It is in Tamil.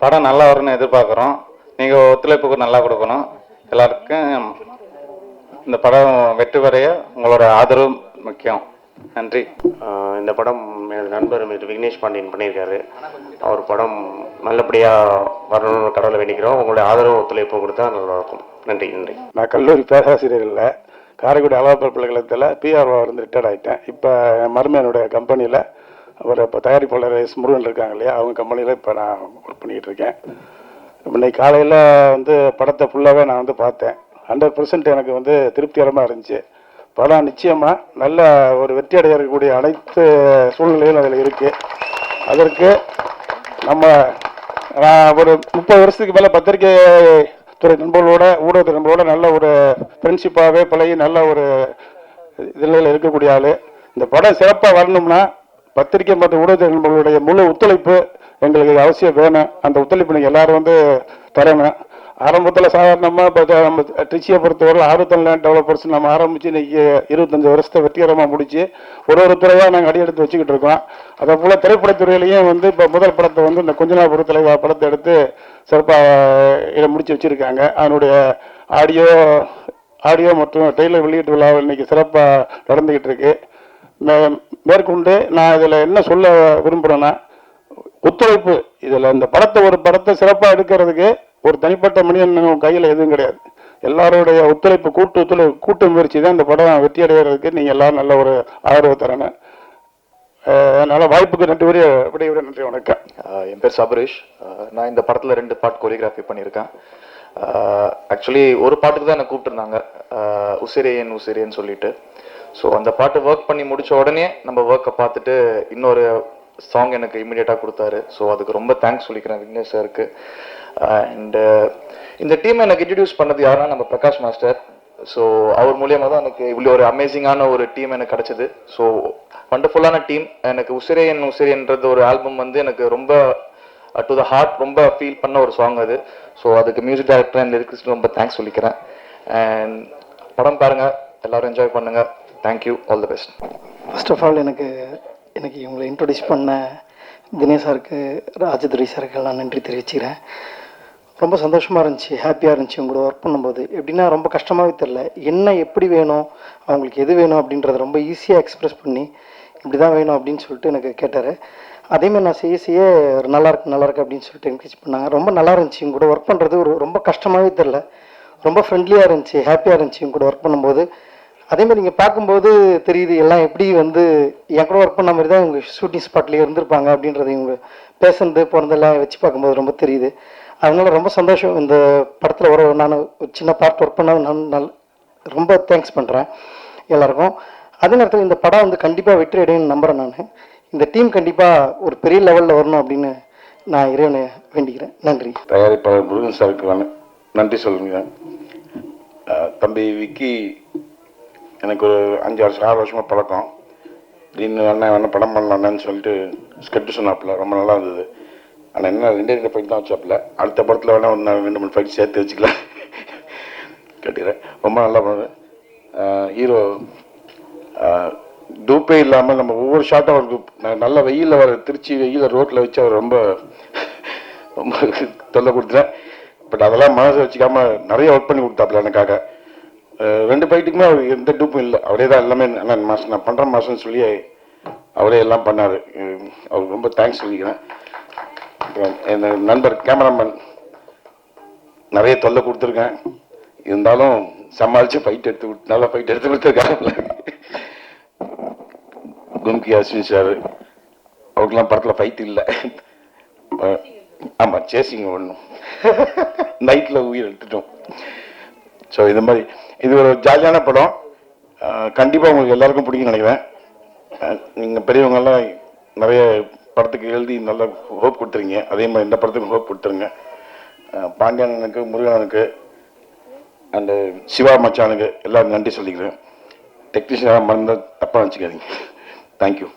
படம் நல்லா வரும்னு எதிர்பார்க்குறோம். நீங்கள் ஒத்துழைப்புக்கு நல்லா கொடுக்கணும். எல்லாருக்கும் இந்த படம் வெற்றி பெறைய உங்களோட ஆதரவு முக்கியம். நன்றி. இந்த படம் எனது நண்பர் விக்னேஷ் பாண்டியன் பண்ணியிருக்காரு. அவர் படம் நல்லபடியாக வரணும்னு கடவுளை வேண்டிக்கிறோம். உங்களுடைய ஆதரவு ஒத்துழைப்பு கொடுத்தா நல்லா இருக்கும். நன்றி. நன்றி. நான் கல்லூரி பேராசிரியர் இல்லை, காரைக்குடி அழகப்பர் பல்கலைக்கழகத்தில் பிஆர்ஓ இருந்து ரிட்டையர்ட் ஆகிட்டேன். இப்போ மருமையனுடைய கம்பெனியில் அவர் இப்போ தயாரிப்பாளர் எஸ் முருகன் இருக்காங்க இல்லையா, அவங்க கம்பெனியில் இப்போ நான் ஒர்க் பண்ணிக்கிட்டு இருக்கேன். இன்னைக்கு காலையில் படத்தை ஃபுல்லாகவே நான் பார்த்தேன். 100% எனக்கு திருப்திகரமாக இருந்துச்சு. படம் நிச்சயமாக நல்ல ஒரு வெற்றி அடைய இருக்கக்கூடிய அனைத்து சூழ்நிலையும் அதில் இருக்குது. அதற்கு நான் ஒரு 30 வருஷத்துக்கு மேலே பத்திரிகை துறை நண்பர்களோட ஊடகத்துறை நண்பர்களோட நல்ல ஒரு ஃப்ரெண்ட்ஷிப்பாகவே பழகி நல்ல ஒரு இதில் இருக்கக்கூடிய ஆள். இந்த படம் சிறப்பாக வரணும்னா பத்திரிகை மற்றும் ஊடகத்துறை நண்பர்களுடைய முழு ஒத்துழைப்பு எங்களுக்கு அவசியம் வேணும். அந்த ஒத்துழைப்பு நீங்கள் எல்லாரும் தரணும். ஆரம்பத்தில் சாதாரணமாக இப்போ நம்ம ட்ரிச்சியை பொறுத்தவரை 67 லேண்ட் டெவலப்பர்ஸ் நம்ம ஆரம்பித்து இன்றைக்கி 25 வருஷத்தை வெற்றிகரமாக முடிச்சு ஒரு துறையாக நாங்கள் அடி எடுத்து வச்சுக்கிட்டு இருக்கோம். அதே போல் திரைப்படத்துறையிலையும் இப்போ முதல் படத்தை இந்த கொஞ்ச நாள் பொறுத்தலை படத்தை எடுத்து சிறப்பாக முடித்து வச்சுருக்காங்க. அதனுடைய ஆடியோ மற்றும் டெய்லர் வெளியீட்டு விழா இன்றைக்கி சிறப்பாக நடந்துக்கிட்டு இருக்கு. மேற்கொண்டு நான் இதில் என்ன சொல்ல விரும்புகிறேன்னா, ஒத்துழைப்பு இதில் இந்த படத்தை சிறப்பாக எடுக்கிறதுக்கு ஒரு தனிப்பட்ட மனிதன் கையில் எதுவும் கிடையாது. எல்லாருடைய ஒத்துழைப்பு கூட்டு முயற்சி தான் இந்த படம் வெற்றி அடைகிறதுக்கு நீங்கள் எல்லாரும் நல்ல ஒரு ஆதரவு தரணும். அதனால் வாய்ப்புக்கு நன்றி. வணக்கம். என் பேர் சபரீஷ். நான் இந்த படத்தில் 2 பாட் கொரியோகிராஃபி பண்ணியிருக்கேன். ஆக்சுவலி ஒரு பாட்டுக்கு தான் என்னை கூப்பிட்டுருந்தாங்க, உசிரியன் சொல்லிட்டு. ஸோ அந்த பாட்டு ஒர்க் பண்ணி முடித்த உடனே நம்ம ஒர்க்கை பார்த்துட்டு இன்னொரு சாங் எனக்கு இமீடியட்டாக கொடுத்தாரு. ஸோ அதுக்கு ரொம்ப தேங்க்ஸ் சொல்லிக்கிறேன் விக்னேஷ் சாருக்கு. அண்டு இந்த டீம் எனக்கு இன்ட்ரடியூஸ் பண்ணது யாருன்னா நம்ம பிரகாஷ் மாஸ்டர். ஸோ அவர் மூலியமாக தான் எனக்கு இவ்வளோ ஒரு அமேசிங்கான ஒரு டீம் எனக்கு கிடச்சிது. ஸோ வண்டர்ஃபுல்லான டீம். எனக்கு உசிரியன்றது ஒரு ஆல்பம் எனக்கு ரொம்ப டு த ஹார்ட், ரொம்ப ஃபீல் பண்ண ஒரு சாங் அது. ஸோ அதுக்கு மியூசிக் டைரக்டர் அண்ட் லிரிக்ஸ்க்கு ரொம்ப தேங்க்ஸ் சொல்லிக்கிறேன். அண்ட் படம் பாருங்கள், எல்லோரும் என்ஜாய் பண்ணுங்கள். Thank you, all the best. First of all எனக்கு இவங்களை இன்ட்ரடியூஸ் பண்ண தினேஷ் சாருக்கு, ராஜதுரை சாருக்கு நான் நன்றி தெரிவிச்சுக்கிறேன். ரொம்ப சந்தோஷமாக இருந்துச்சு, ஹாப்பியாக இருந்துச்சு உங்களோட ஒர்க் பண்ணும்போது. எப்படின்னா ரொம்ப கஷ்டமாகவே தெரில, என்ன எப்படி வேணும், அவங்களுக்கு எது வேணும் அப்படின்றத ரொம்ப ஈஸியாக எக்ஸ்ப்ரெஸ் பண்ணி இப்படி தான் வேணும் அப்படின்னு சொல்லிட்டு எனக்கு கேட்டார். அதேமாதிரி நான் செய்ய நல்லா இருக்கு அப்படின்னு சொல்லிட்டு என்கரேஜ் பண்ணாங்க. ரொம்ப நல்லா இருந்துச்சு. உங்களோட ஒர்க் பண்ணுறது ரொம்ப கஷ்டமாகவே தெரில, ரொம்ப ஃப்ரெண்ட்லியாக இருந்துச்சு, ஹாப்பியாக இருந்துச்சு உங்களோட ஒர்க் பண்ணும்போது. அதேமாதிரி நீங்கள் பார்க்கும்போது தெரியுது எல்லாம் எப்படி என் கூட ஒர்க் பண்ண மாதிரி தான் இவங்க ஷூட்டிங் ஸ்பாட்லேயே இருந்திருப்பாங்க அப்படின்றது இவங்க பேசுனது போனதெல்லாம் வச்சு பார்க்கும்போது ரொம்ப தெரியுது. அதனால ரொம்ப சந்தோஷம். இந்த படத்தில் நான் ஒரு சின்ன பார்ட் ஒர்க் பண்ண நான் ரொம்ப தேங்க்ஸ் பண்ணுறேன் எல்லாருக்கும். அதே நேரத்தில் இந்த படம் கண்டிப்பாக வெற்றி அடையும்னு நம்புகிறேன். நான் இந்த டீம் கண்டிப்பாக ஒரு பெரிய லெவலில் வரணும் அப்படின்னு நான் இறைவனை வேண்டிக்கிறேன். நன்றி. தயாரிப்பாளர் முருகன் சாருக்கு நன்றி சொல்லுங்க. தம்பி விக்கி எனக்கு ஒரு 5-6 வருஷமாக பழக்கம். திடீர்னு அண்ணன் படம் பண்ணலான்னு சொல்லிட்டு ஸ்கெட்ச் சொன்னாப்புல, ரொம்ப நல்லா இருந்தது. ஆனால் என்ன 2 ஃபைட் தான் வச்சாப்புல. அடுத்த படத்தில் வேணால் 2-3 ஃபைட் சேர்த்து வச்சுக்கலாம் கேட்டுக்கிறேன். ரொம்ப நல்லா பண்ணுது. ஹீரோ டூப்பே இல்லாமல் நம்ம ஒவ்வொரு ஷாட்டும் அவருக்கு நல்ல வெயிலில் திருச்சி வெயிலில் ரோட்டில் வச்சு அவர் ரொம்ப ரொம்ப தொல்லை கொடுத்துட்டேன். பட் அதெல்லாம் மனசை வச்சுக்காமல் நிறைய ஒர்க் பண்ணி கொடுத்தாப்புல எனக்காக. 2 ஃபைட்டுக்குமே அவர் எந்த டூப்பும் இல்லை, அவரே தான் எல்லாமே. அண்ணன் மாதம் நான் பண்ணுற மாதம்னு சொல்லி அவரே எல்லாம் பண்ணார். அவருக்கு ரொம்ப தேங்க்ஸ் சொல்லிக்கிறேன். என் நண்பர் கேமராமேன் நிறைய தொல்லை கொடுத்துருக்கேன், இருந்தாலும் சமாளித்து நல்ல ஃபைட் எடுத்து கொடுத்துருக்காங்க. கும்கி அஸ்வின் சார், அவருக்கெல்லாம் படத்தில் ஃபைட் இல்லை. ஆமாம், சேசிங்க ஒன்றும் நைட்டில் உயிர் எடுத்துட்டோம். ஸோ இது ஒரு ஜாலியான படம். கண்டிப்பாக உங்களுக்கு எல்லாருக்கும் பிடிக்கும்னு நினைக்கிறேன். நீங்கள் பெரியவங்கெல்லாம் நிறைய படத்துக்கு எழுதி நல்ல ஹோப் கொடுத்துருங்க. அதே மாதிரி இந்த படத்துக்கு ஹோப் கொடுத்துருங்க. பாண்டியனுக்கு, முருகனுக்கு அண்டு சிவா மச்சானுக்கு எல்லாரும் நன்றி சொல்லிக்கிறேன். டெக்னீஷியனாக மறந்தால் தப்பாக வச்சுக்காதீங்க. தேங்க்யூ.